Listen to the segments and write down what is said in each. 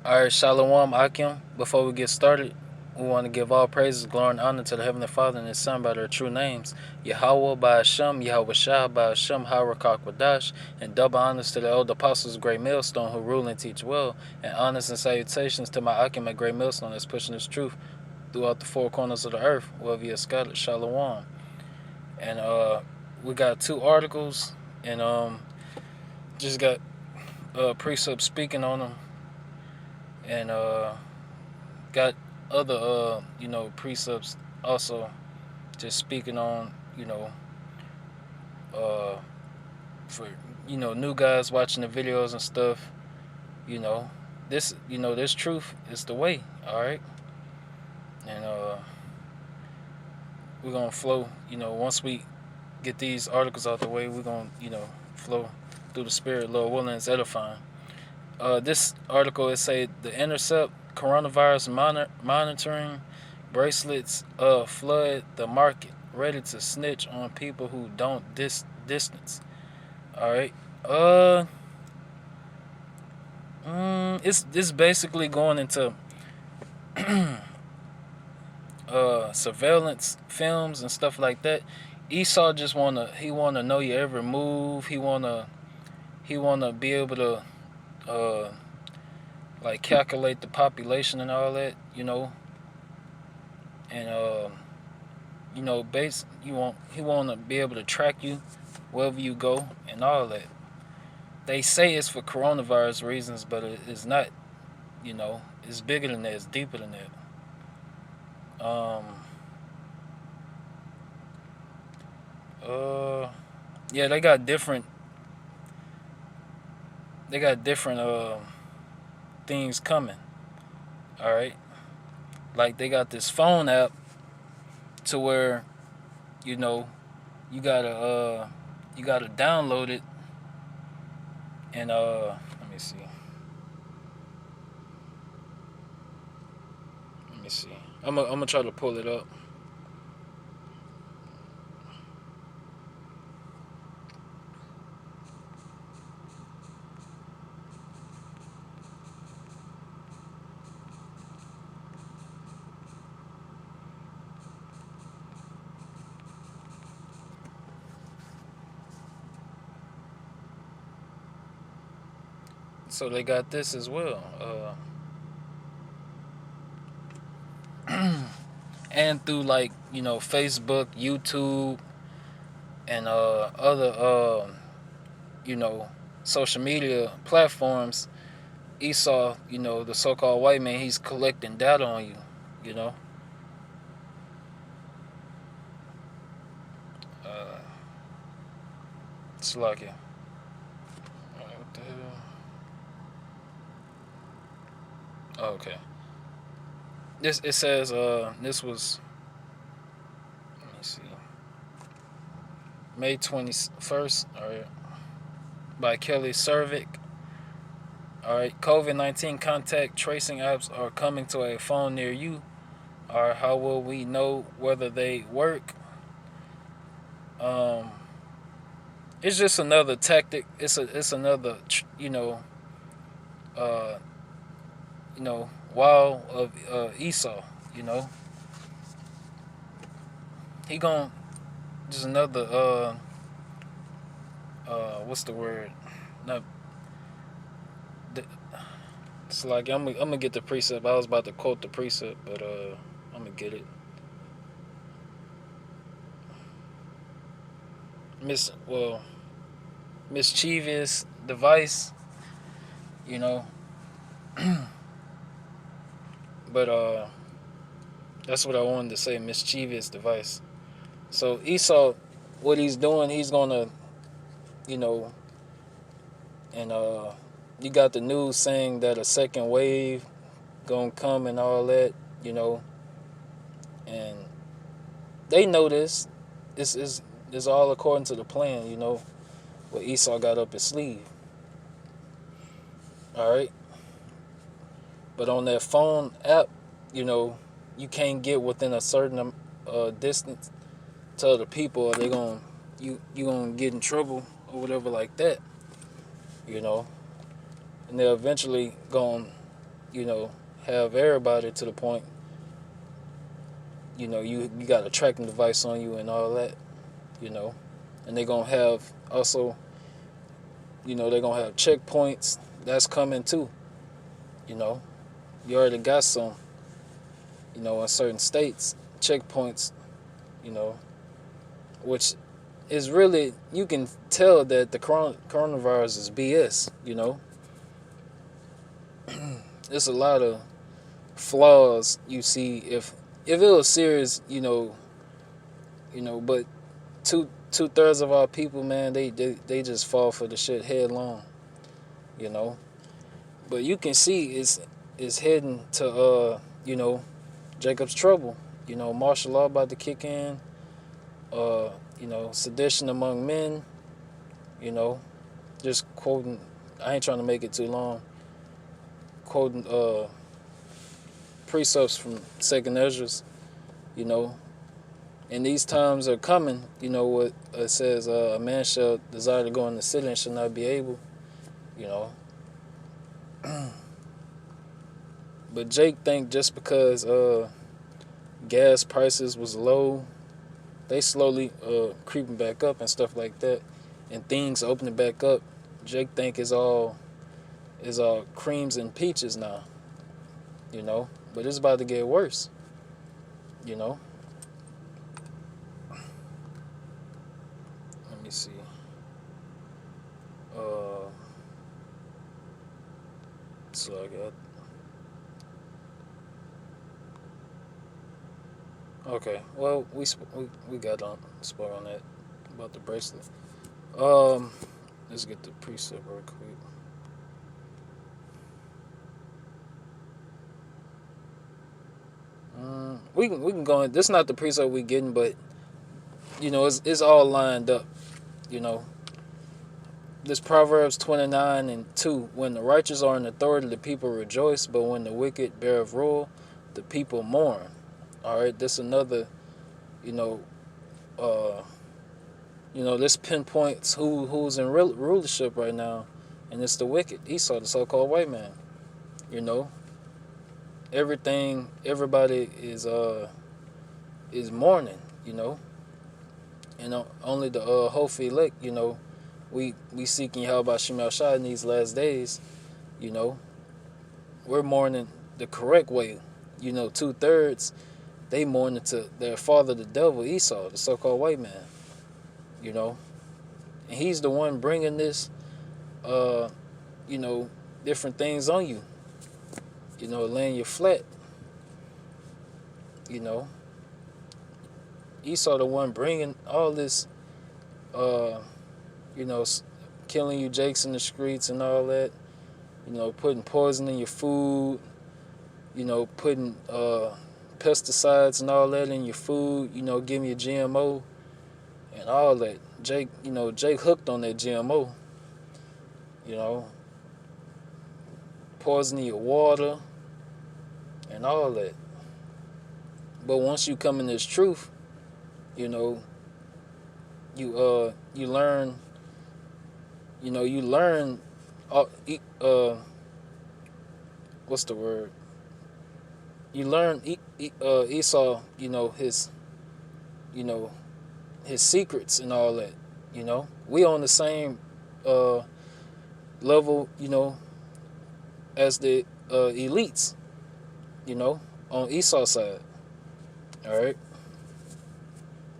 Alright, Shalom Akim. Before we get started, we want to give all praises, glory, and honor to the Heavenly Father and His Son by their true names. Yahweh by Hashem, Yahweh Shah by Hashem, Harakak Wadash, and double honors to the old apostles of Great Millstone who rule and teach well, and honors and salutations to my Akim at Great Millstone that's pushing this truth throughout the four corners of the earth, wherever you're scattered. Shalom. And we got two articles, and just got precepts speaking on them, and got other precepts also just speaking on uh for new guys watching the videos and stuff. you know this truth is the way. All right. And we're gonna flow. Once we get these articles out the way, we're gonna flow through the spirit, Lord willing, is edifying. This article is say the intercept coronavirus monitoring bracelets flood the market, ready to snitch on people who don't distance. All right. It's basically going into surveillance films and stuff like that. Esau just wanna know your every move. He wanna be able to like calculate the population and all that, and he want to be able to track you wherever you go and all that. They say it's for coronavirus reasons, but it's not. It's bigger than that. It's deeper than that. Yeah, they got different. Things coming. All right, like they got this phone app to where you know you gotta download it, and let me see. I'm gonna try to pull it up. So they got this as well. And through like Facebook, YouTube, and other you know social media platforms, Esau, the so-called white man, he's collecting data on you. You know, uh, it's like it. What the hell? Oh, okay. This it says this was, let me see, May 21st. All right, by Kelly Servick. All right, COVID-19 contact tracing apps are coming to a phone near you. All right, how will we know whether they work? Um, it's just another tactic. It's another uh wall of Esau. He gon' just another what's the word? Not it's like I'm gonna get the precept. I was about to quote the precept, but I'm gonna get it. Mischievous device, you know. But that's what I wanted to say. Mischievous device. So Esau, what he's doing, he's gonna, you know, and you got the news saying that a second wave gonna come and all that, and they know this. This is all according to the plan, what Esau got up his sleeve. All right, but on that phone app, you can't get within a certain distance to other people, or you gonna get in trouble or whatever like that, and they're eventually going you know, have everybody to the point, you got a tracking device on you and all that, you know, and they're gonna have also, they're gonna have checkpoints that's coming too, you know. You already got some, in certain states, checkpoints, you know, which is really, you can tell that the coronavirus is BS, you know. There's a lot of flaws you see if it was serious, but two-thirds of our people, man, they just fall for the shit headlong, you know. But you can see it's heading to Jacob's trouble. Martial law about to kick in. Sedition among men. Just quoting. I ain't trying to make it too long. Quoting precepts from Second Ezra's. And these times are coming. What it says: a man shall desire to go in the city and shall not be able. You know. But Jake think just because gas prices was low, they slowly creeping back up and stuff like that, and things opening back up. Jake think is all creams and peaches now, but it's about to get worse, you know. Let me see. So I got. Okay, well we got on spot on that about the bracelet. Let's get the precept real quick. We can go in. This is not the precept we getting, but it's all lined up. This Proverbs 29:2. When the righteous are in authority, the people rejoice, but when the wicked bear rule, the people mourn. All right, this another, this pinpoints who's in rulership right now, and it's the wicked. Esau, the so-called white man. Everybody is mourning. And only the hopeful elect. We seeking how about Shemal Shah in these last days. We're mourning the correct way. 2/3. They mourning to their father, the devil, Esau, the so-called white man. And he's the one bringing this, different things on you. Laying you flat. Esau the one bringing all this, killing you jakes in the streets and all that. Putting poison in your food. Putting pesticides and all that in your food. Giving you GMO and all that. Jake hooked on that GMO. Poisoning your water and all that. But once you come in this truth, you learn. What's the word? You learn Esau. His secrets and all that. We on the same level. As the elites. On Esau's side. All right.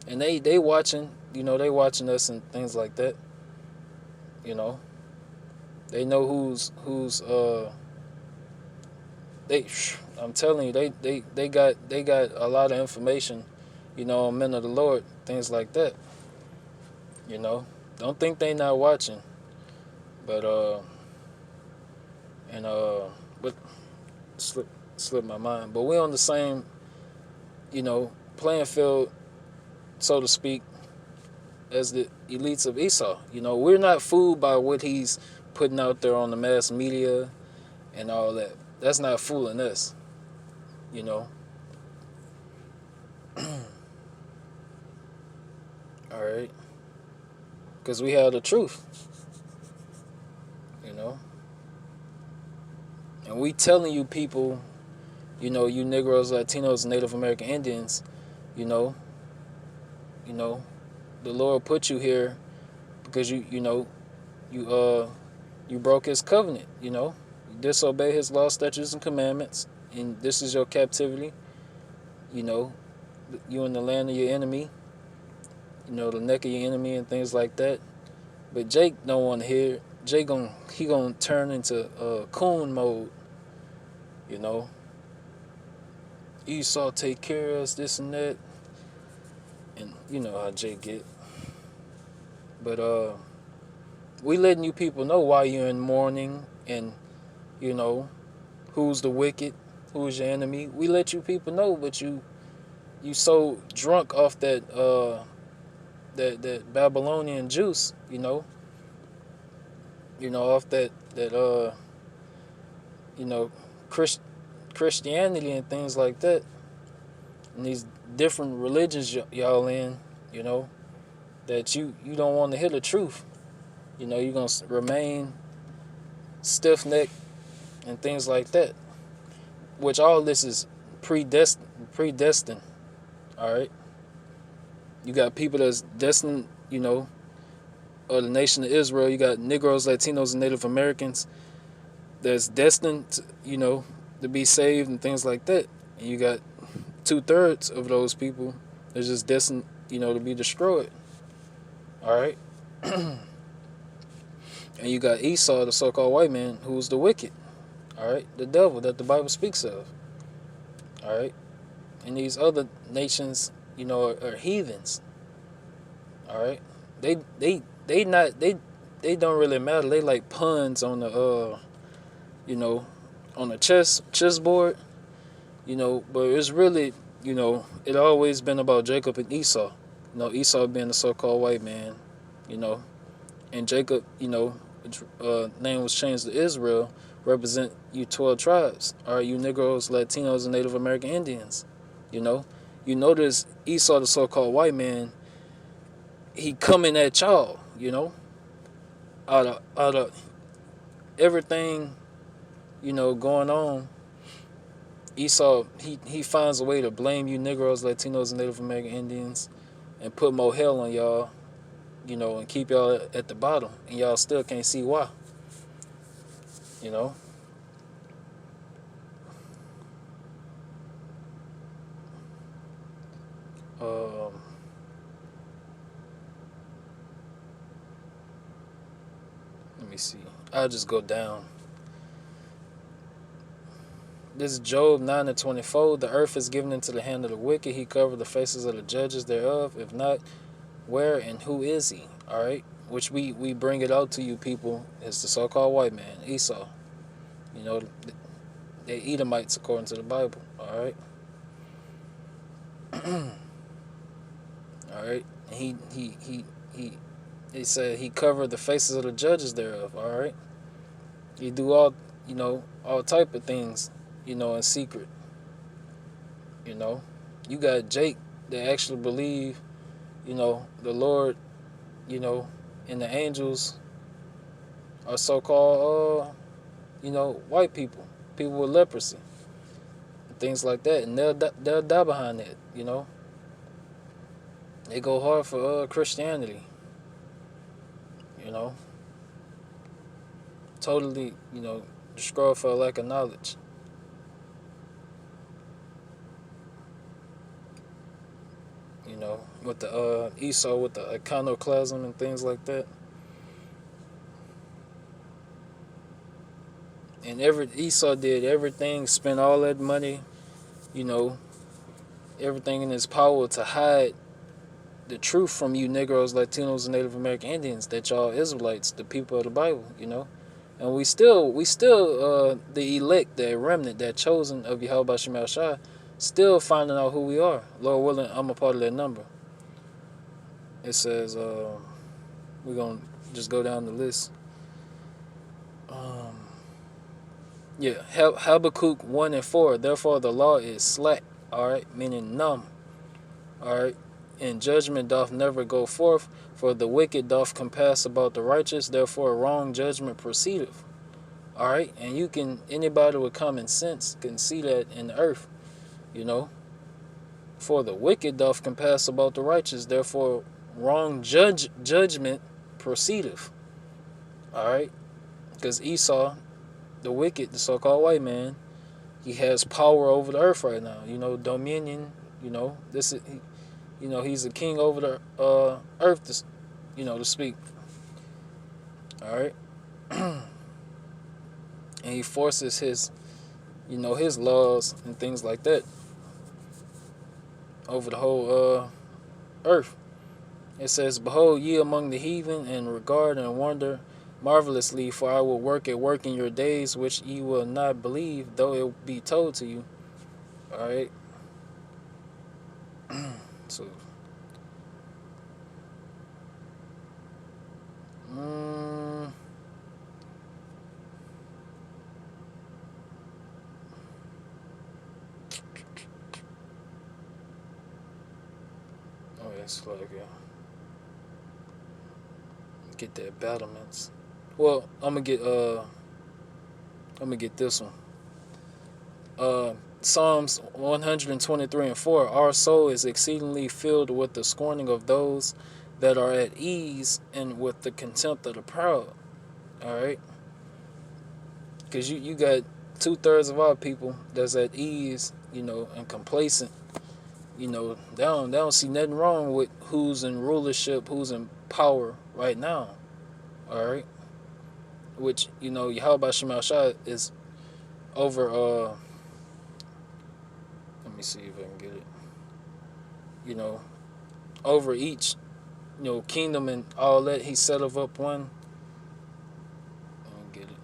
And they watching, they watching us and things like that. They know who's I'm telling you, they got a lot of information, on men of the Lord, things like that. Don't think they not watching. But but slip my mind. But we on the same, playing field, so to speak, as the elites of Esau. We're not fooled by what he's putting out there on the mass media and all that. That's not fooling us. All right. Because we have the truth. And And we telling you people, you Negroes, Latinos, Native American Indians, you know, you know, the Lord put you here because you broke His covenant. You disobey His law, statutes, and commandments, and this is your captivity. You know, you in the land of your enemy. The neck of your enemy and things like that. But Jake don't want to hear. Jake gonna turn into coon mode. Esau take care of us, this and that, and you know how Jake get. But we letting you people know why you're in mourning, and who's the wicked, who's your enemy. We let you people know, but you so drunk off that that Babylonian juice, off that Christianity and things like that, and these different religions y'all in, that you don't want to hear the truth. You're gonna remain stiff-necked and things like that, which all this is predestined. All right, you got people that's destined, of the nation of Israel. You got Negroes, Latinos, and Native Americans that's destined to be saved and things like that. And you got 2/3 of those people that's just destined, to be destroyed. All right. And you got Esau, the so-called white man, who's the wicked. All right, the devil that the Bible speaks of. All right, and these other nations, are heathens. All right, they don't really matter. They like puns on the on the chessboard. But it's really, it always been about Jacob and Esau. Esau being the so-called white man, and Jacob, name was changed to Israel, represent you 12 tribes. All right, you Negroes, Latinos, and Native American Indians. You notice Esau, the so-called white man, he coming at y'all, out of everything, going on. Esau, he finds a way to blame you Negroes, Latinos, and Native American Indians, and put more hell on y'all, and keep y'all at the bottom, and y'all still can't see why. Let me see. I'll just go down. This is Job 9:24. The earth is given into the hand of the wicked. He covered the faces of the judges thereof. If not, where and who is he? All right, which we bring it out to you people. It's the so-called white man, Esau. They Edomites according to the Bible. All right. All right. He said he covered the faces of the judges thereof. All right. He do all type of things, in secret. You got Jake that actually believe, the Lord, and the angels are so-called, white people with leprosy, and things like that, and they'll die behind that. They go hard for Christianity. Totally, destroyed for a lack of knowledge. With the Esau, with the iconoclasm and things like that. And Esau did everything, spent all that money, everything in his power to hide the truth from you Negroes, Latinos, and Native American Indians, that y'all Israelites, the people of the Bible, And we still the elect, that remnant, that chosen of Yahweh Shemel Shai, still finding out who we are. Lord willing, I'm a part of that number. It says, we're going to just go down the list. Habakkuk 1:4. Therefore the law is slack, all right, meaning numb, all right, and judgment doth never go forth, for the wicked doth compass about the righteous, therefore wrong judgment proceedeth. All right, and anybody with common sense can see that in the earth, you know. For the wicked doth compass about the righteous, therefore wrong judgment proceedeth. All right, because Esau, the wicked, the so-called white man, he has power over the earth right now. You know, dominion. You know, he's a king over the earth. To speak. All right, and he forces his laws and things like that over the whole earth. It says, "Behold, ye among the heathen, and regard and wonder marvelously, for I will work a work in your days which ye will not believe, though it be told to you." All right. So, mm, oh, it's like get that battlements. Well, I'm gonna get this one. Psalms 123:4. Our soul is exceedingly filled with the scorning of those that are at ease, and with the contempt of the proud. All right, because you got 2/3 of our people that's at ease, and complacent. They don't see nothing wrong with who's in rulership, who's in power right now. All right, which Yahweh Shema Shah is over. Let me see if I can get it. Over each kingdom and all that, he set up one. I don't get it.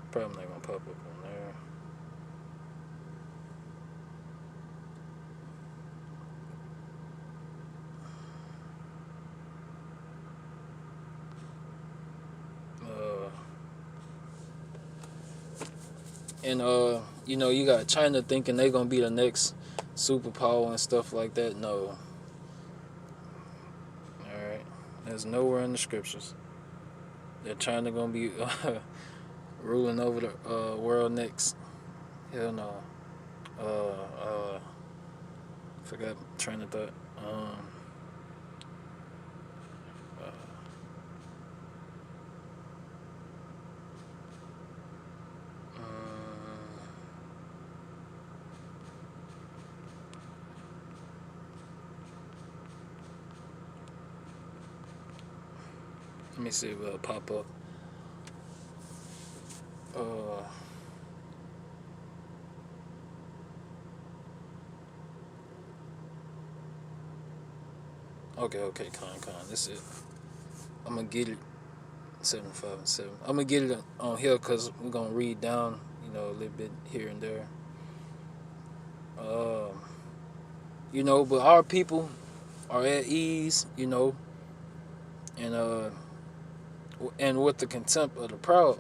Probably not gonna pop up on there. You got China thinking they're gonna be the next superpower and stuff like that. No. Alright. There's nowhere in the scriptures that China gonna be ruling over the world next. Hell no. Forgot train of thought. Uh, Let me see if it'll pop up. Okay, con. This is it. I'm gonna get it. 7, 5, and 7. I'm gonna get it on here because we're gonna read down, a little bit here and there. But our people are at ease, and with the contempt of the proud,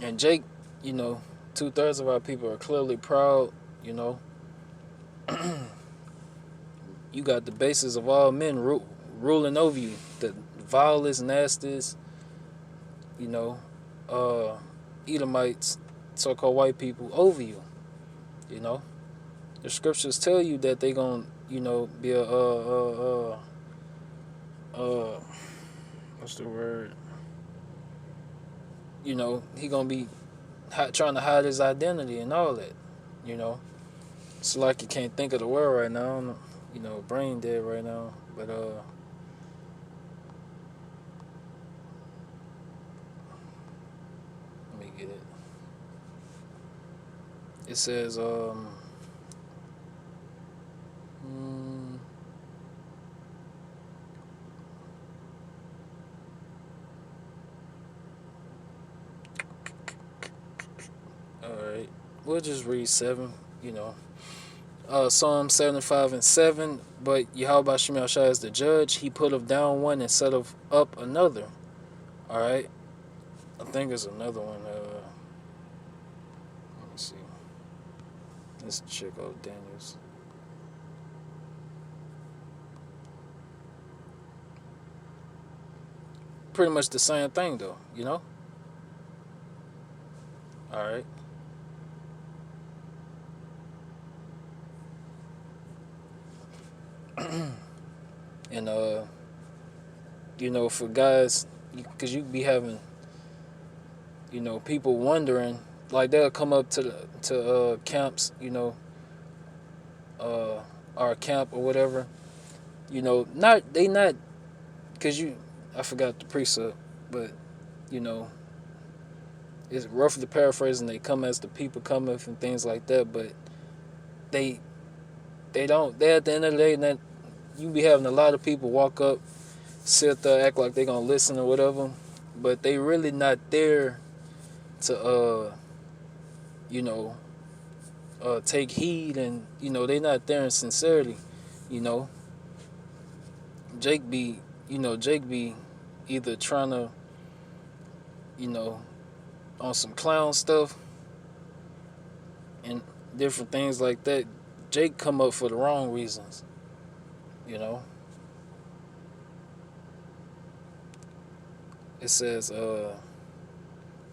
And Jake, 2/3 of our people are clearly proud, You got the basis of all men ruling over you, the vilest, nastiest, Edomites, so-called white people over you. The scriptures tell you that they gonna, be a what's the word? He gonna be trying to hide his identity and all that. It's like you can't think of the word right now. Brain dead right now. But let me get it. It says alright. We'll just read 7, Psalm 75:7. But Yahweh Shema Shah is the judge. He putteth down one and setteth up another. Alright. I think there's another one. Let me see. Let's check out Daniel's. pretty much the same thing though, you know? All right. And for guys, because you be having, people wondering, like they'll come up to camps, uh, our camp or whatever, not because I forgot the precept, but you know, it's roughly paraphrasing. They come as the people cometh and things like that, but they they don't. They at the end of the day, that you be having a lot of people walk up, sit there, act like they gonna listen or whatever, but they really not there to you know take heed, and they not there in sincerity. You know, Jake be either trying to you know on some clown stuff and different things like that. Jake come up for the wrong reasons. You know, it says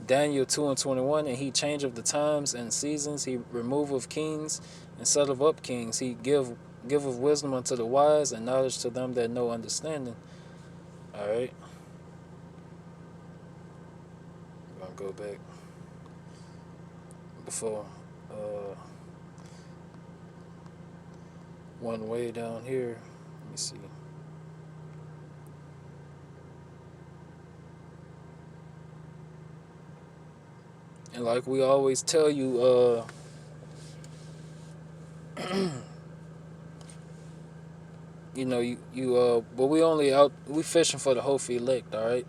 Daniel 2:21, and he changeth the times and seasons, he removeth kings and setteth up kings, he giveth wisdom unto the wise and knowledge to them that know understanding. Alright, I'm gonna go back before one way down here. Let me see. And like we always tell you, but we fishing for the Hofi elect, all right?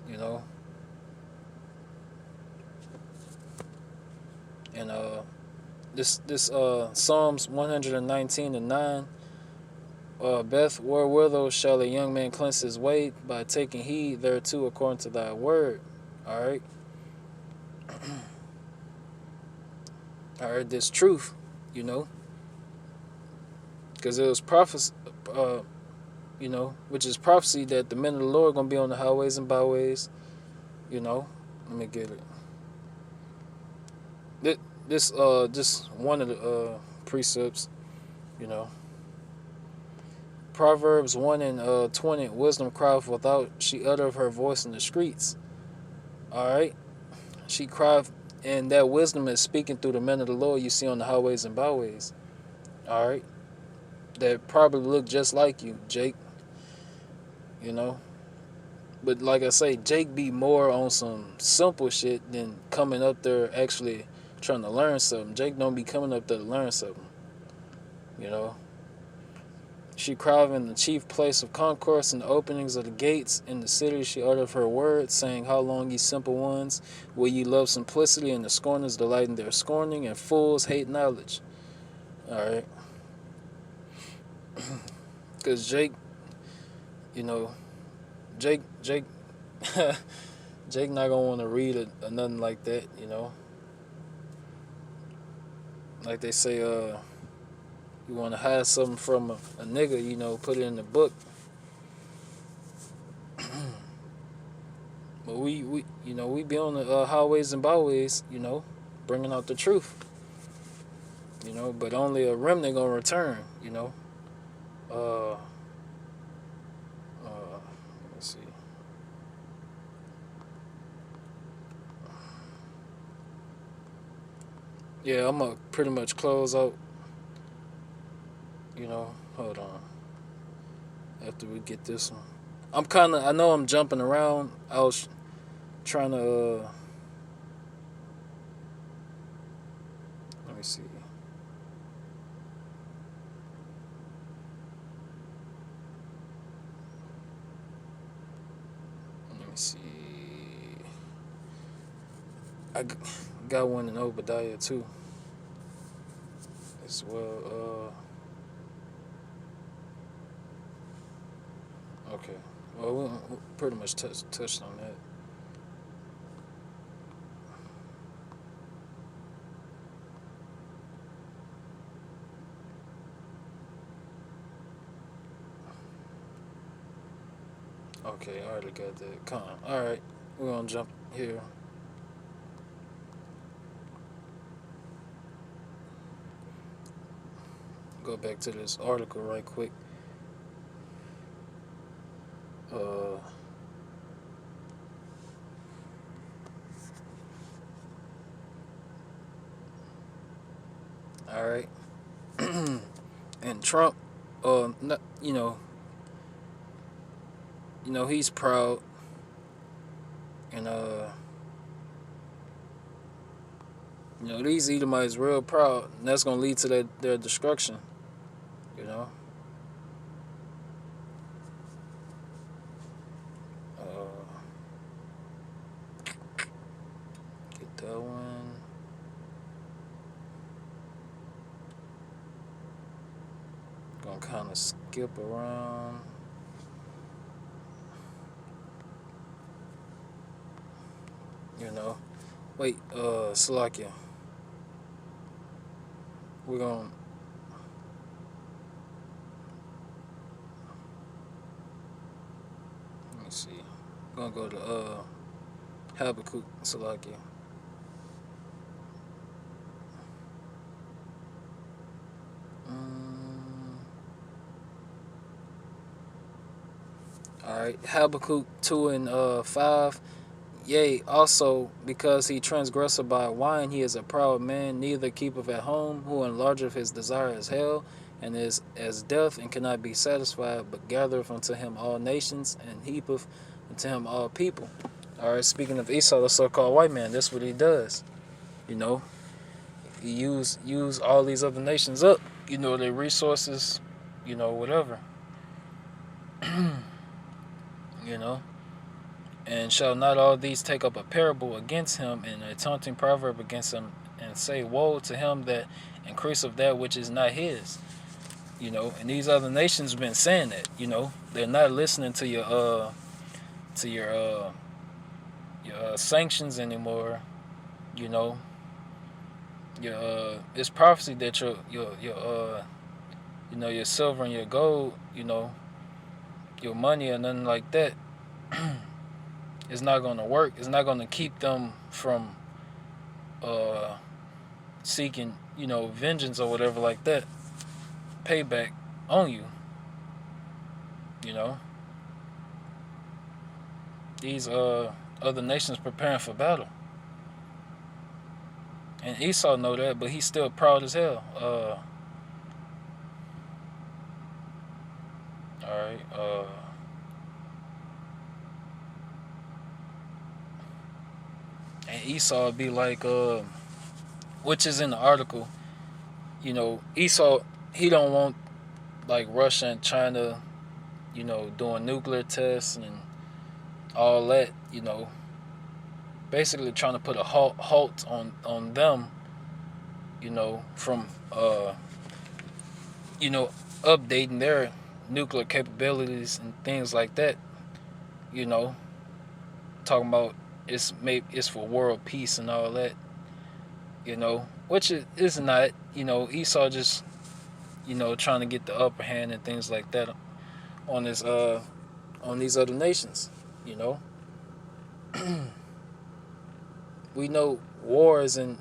You know, and this Psalms 119:9. Beth, wherewithal shall a young man cleanse his way? By taking heed thereto according to thy word. All right, all right. This truth, because it was prophecy, uh, which is prophecy that the men of the Lord are gonna be on the highways and byways. Let me get it. Just one of the precepts. You know, Proverbs 1:20. Wisdom crieth without; she uttereth her voice in the streets. All right, she crieth, and that wisdom is speaking through the men of the Lord you see on the highways and byways. All right, that probably look just like you, Jake. You know, but like I say, Jake be more on some simple shit than coming up there actually trying to learn something. Jake don't be coming up there to learn something. You know. She cried in the chief place of concourse, in the openings of the gates. In the city she uttered her words, saying, how long, ye simple ones, will ye love simplicity? And the scorners delight in their scorning, and fools hate knowledge. Alright? Because Jake, you know, Jake, Jake not going to want to read or nothing like that, Like they say, you want to hide something from a nigga, put it in the book. But we be on the highways and byways, bringing out the truth. But only a remnant gonna return. Uh, let's see. Yeah, I'm gonna pretty much close out. Hold on. After we get this one, I know I'm jumping around. I was trying to. Let me see. Let me see. I got one in Obadiah too, as well. Okay. Well, we pretty much touched on that. Okay, I already got that. Come on. All right, we're gonna jump here. Go back to this article right quick. Uh, all right. And Trump, not, he's proud, and these Edomites real proud, and that's gonna lead to their destruction. You know, uh, get that one. Gonna kind of skip around. You know, wait, Salakia. We're gonna let me see. We're gonna go to Habakkuk, Salakia. All right, Habakkuk 2 and 5. Yea, also because he transgresseth by wine, he is a proud man, neither keepeth at home, who enlargeth his desire as hell, and is as death, and cannot be satisfied, but gathereth unto him all nations, and heapeth unto him all people. All right, speaking of Esau, the so-called white man, that's what he does. You know, he use all these other nations up. Their resources. Whatever. you know. And shall not all these take up a parable against him, and a taunting proverb against him, and say, woe to him that increaseth that which is not his. And these other nations been saying that. They're not listening to your sanctions anymore. You know, it's prophecy that your silver and your gold, your money or nothing like that, it's not gonna work. It's not gonna keep them from seeking, vengeance or whatever like that, payback on you. These other nations preparing for battle, and Esau know that, but he's still proud as hell. All right. And Esau be like, which is in the article. Esau, he don't want like Russia and China, doing nuclear tests and all that. Basically trying to put a halt on them. From updating their nuclear capabilities and things like that. Talking about it's for world peace and all that. Which it is not. Esau just trying to get the upper hand and things like that on these other nations. We know war is in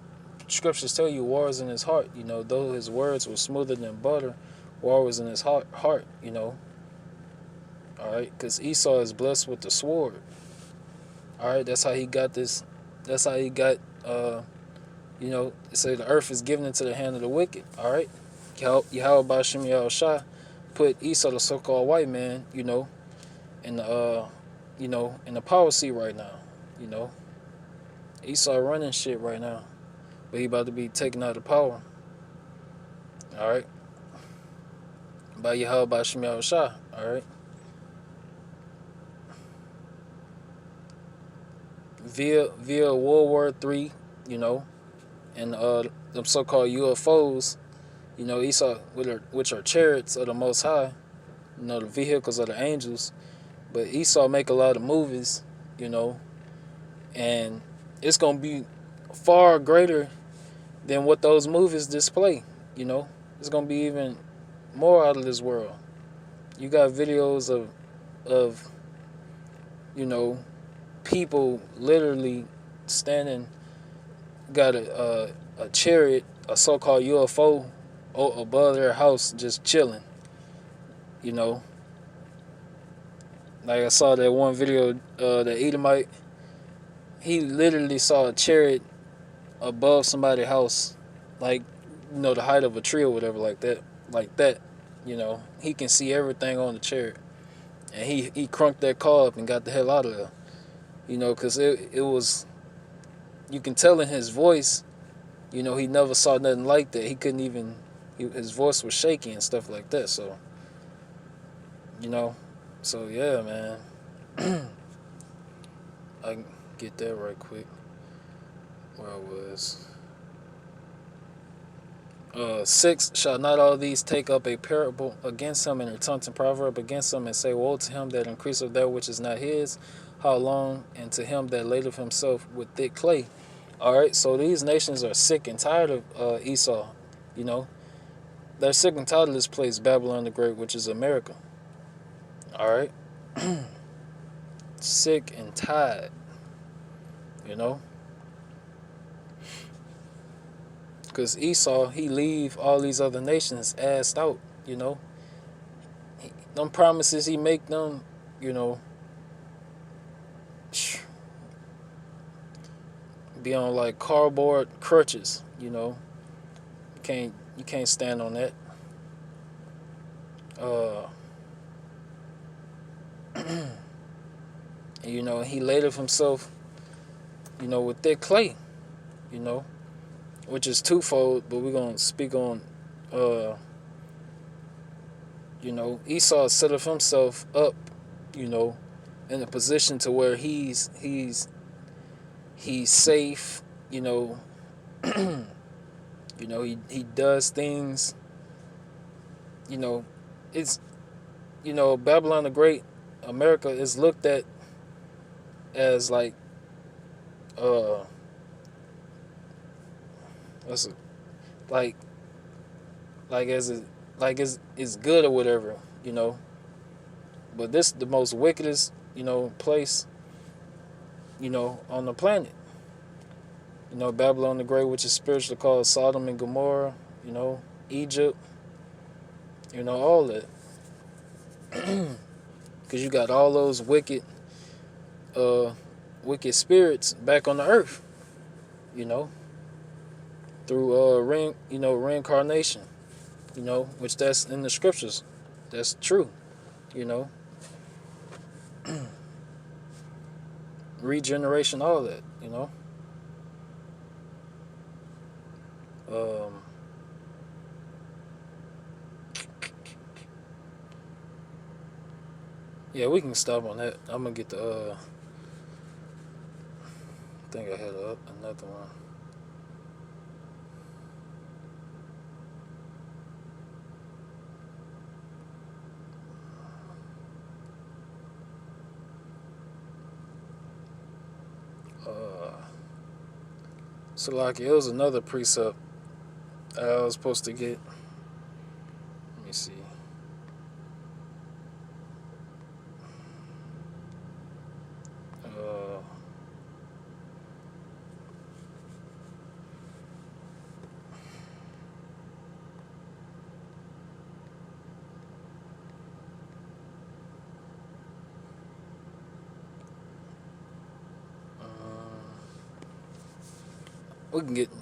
scriptures tell you war is in his heart. Though his words were smoother than butter, war was in his heart. All right, because Esau is blessed with the sword. All right, that's how he got this. That's how he got. It say the earth is given into the hand of the wicked. All right, Yahweh Ba'Shem Yahushua put Esau, the so-called white man, in the in the power seat right now. Esau running shit right now, but he about to be taken out of power. All right, by Yahweh Ba'Shem Yahushua. All right. Via World War III, and them so-called UFOs, Esau, which are chariots of the Most High, the vehicles of the angels. But Esau make a lot of movies, and it's gonna be far greater than what those movies display. It's gonna be even more out of this world. You got videos of you know, people literally standing, got a chariot, a so-called UFO above their house just chilling, you know. Like I saw that one video, the Edomite, he literally saw a chariot above somebody's house, like, the height of a tree or whatever, like that. He can see everything on the chariot, and he crunked that car up and got the hell out of there. Because it was, you can tell in his voice, he never saw nothing like that. He couldn't even, his voice was shaky and stuff like that. So, you know, so yeah, man. I can get that right quick. Where I was. 6, shall not all these take up a parable against him and return to proverb against him and say, woe to him that increaseth that which is not his, how long, and to him that ladeth himself with thick clay. Alright, so these nations are sick and tired of Esau. They're sick and tired of this place, Babylon the Great, which is America. Alright? Sick and tired. Because Esau, he leave all these other nations assed out, Them promises he make them, be on like cardboard crutches, You can't stand on that. And, he laid of himself, with thick clay, which is twofold, but we're gonna speak on Esau set of himself up, in a position to where he's safe, he does things, it's Babylon the Great, America is looked at as like what's it like as a, like it's good or whatever, but this is the most wickedest, place, on the planet. Babylon the Great, which is spiritually called Sodom and Gomorrah, Egypt, all that. Because you got all those wicked spirits back on the earth, through reincarnation, which that's in the scriptures. That's true, regeneration, all that, yeah, we can stop on that. I'm gonna get the I think I had another one. So like it was another precept I was supposed to get. Let me see.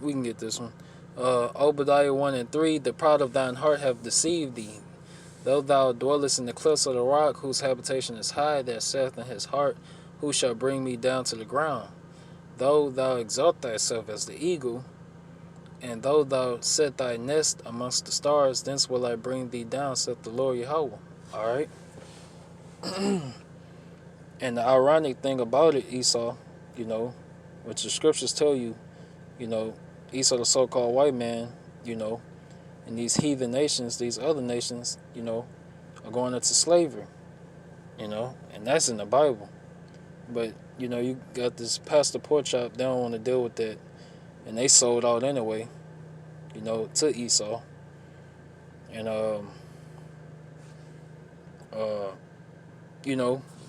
We can get this one. Obadiah 1 and 3. The pride of thine heart have deceived thee. Though thou dwellest in the cliffs of the rock, whose habitation is high, that saith in his heart, who shall bring me down to the ground? Though thou exalt thyself as the eagle, and though thou set thy nest amongst the stars, thence will I bring thee down, saith the Lord Yahweh. Alright? And the ironic thing about it, Esau, which the scriptures tell you, Esau, the so-called white man, and these heathen nations, these other nations, are going into slavery, and that's in the Bible. But, you got this pastor pork chop, they don't want to deal with that, and they sold out anyway, to Esau. And,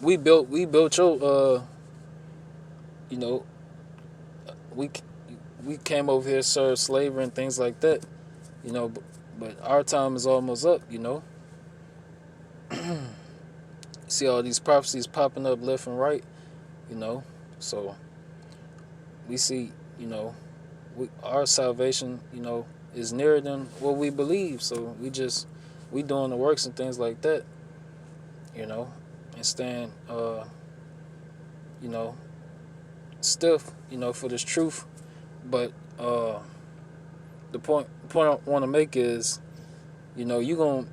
we built your you know we we came over here, served slavery and things like that, but our time is almost up. See all these prophecies popping up left and right, you know. So we see, our salvation, is nearer than what we believe. So we doing the works and things like that, and stand, you know, stiff, for this truth. But the point I want to make is, you gonna,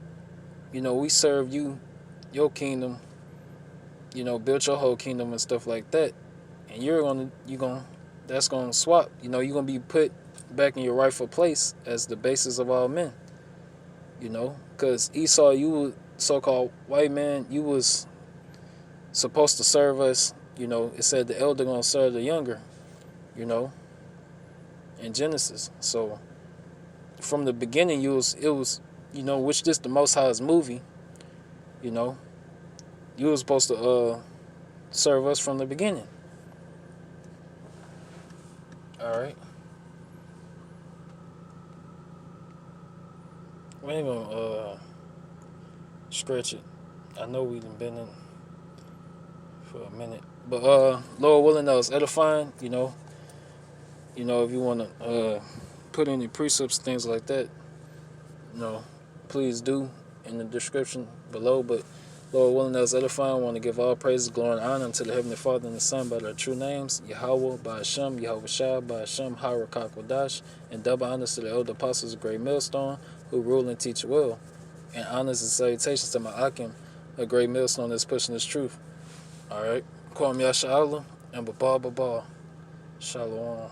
we serve you, your kingdom, build your whole kingdom and stuff like that, and that's gonna swap. You're gonna be put back in your rightful place as the basis of all men. Because Esau, you were so-called white man, you was supposed to serve us. It said the elder gonna serve the younger. In Genesis. So from the beginning, it was, which this the Most High's movie. You was supposed to serve us from the beginning. All right. We ain't gonna stretch it. I know we've been in for a minute, but Lord willing, that was edifying. If you want to put any precepts, things like that, please do in the description below. But Lord willing, that was edifying. I want to give all praises, glory, and honor unto the Heavenly Father and the Son by their true names, Yahweh, by Hashem, Yahweh Shah, by Hashem, Harakak and double honors to the elder apostles of Great Millstone, who rule and teach well, and honors and salutations to my Akim, a great millstone that's pushing this truth. All right. Kwam Yasha Allah, and Baba Baba. Shalom.